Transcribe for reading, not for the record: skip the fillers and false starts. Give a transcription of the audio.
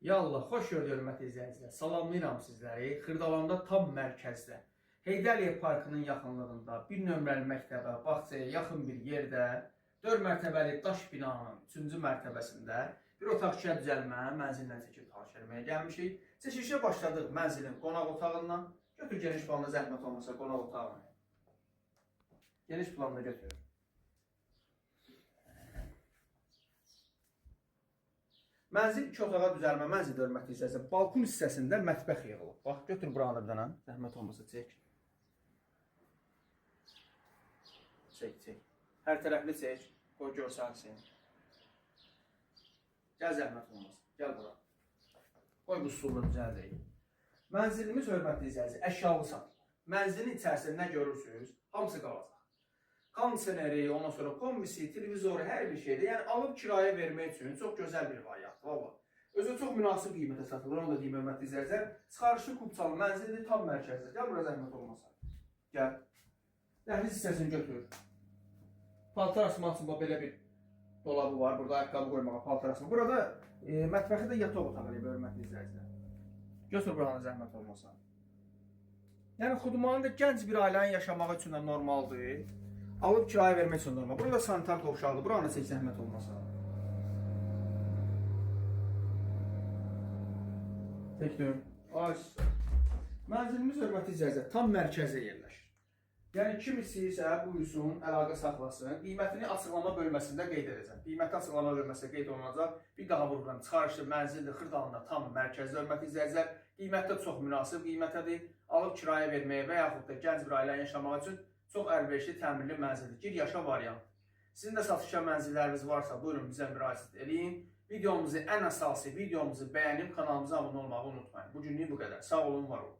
Yallah, xoş gördük hörmətli izləyicilər. Salamlayıram sizləri. Xırdalanda tam mərkəzdə, Heydər Əliyev Parkının yaxınlığında, bir nömrəli məktəbə, bağçaya yaxın bir yerdə, 4 mərtəbəli daş binanın 3-cü mərtəbəsində bir otaq kişiyə düzəlmə, mənzillə çəkib tanış eləməyə gəlmişik. Çəkilişə başladıq mənzilin qonaq otağından. Götür geniş planda, zəhmət olmasa qonaq otağını. Geniş planda götür. Mənzil 2 otağa düzəlmə mənzil hörmətli izləyicilər. Balkon hissəsində mətbəx yığılıb. Bax, götür buranı bir dənə. Zəhmət olmasa çək. Çək. Hər tərəfli çək. Qoy görsənsin. Gəl zəhmət olmasa. Gəl bura. Qoy bu stulunu düzəldək. Mənzilimiz hörmətli izləyicilər əşyalı satılır. Mənzilin içərisində nə görürsünüz? Hamısı qalacaq. Kondisioneri, ondan sonra kombisi, televizoru, hər bir şeydə. Yəni alıb kirayə vermək üçün çox gözəl bir variantdır. Valla. Özü çox münasib qiymətə satılır. Onu da deyim hörmətli izləyicilər. Çıxarışı kubçalı mənzildir, tam mərkəzdə. Gəl bura zəhmət olmasa. Gəl. Dəhliz hissəsini götür. Paltar asmaq üçün belə bir dolabı var. Burada ayaqqabı qoymağa, paltar asmaq. Burada mətbəxi də yataq otağı ilə hörmətli izləyicilər. Götür buranı zəhmət olmasa. Yəni xudmanında gənc bir ailənin yaşamağı üçün də normaldır. Alıb kirayə vermək üçün normal. Burada sanitar qovşaqdır. Buranı çək zəhmət olmasa. Çəkdim. Mənzilimiz hörmətli izləyicilər tam mərkəzdə yerləşir. Yəni kim istəyirsə buyursun, əlaqə saxlasın. Qiymətini açıqlama bölməsində qeyd edəcəm. Qiyməti açıqlama bölməsində qeyd olunacaq. Bir daha vururam. Çıxarışı mənzildir, Xırdalında tam mərkəzdə hörmətli izləyicilər. Qiymətdə çox münasib qiymətədir. Alıb kirayə verməyə və yaxud da gənc bir ailənin yaşamağı üçün çox əlverişli təmirli mənzildir. Gir yaşa variant. Sizin də satışa mənzilləriniz varsa buyurun bizə müraciət edin. Videomuzu ən əsası videomuzu bəyənib kanalımıza abunə olmağı unutmayın. Bugünlük bu qədər. Sağ olun, var olun.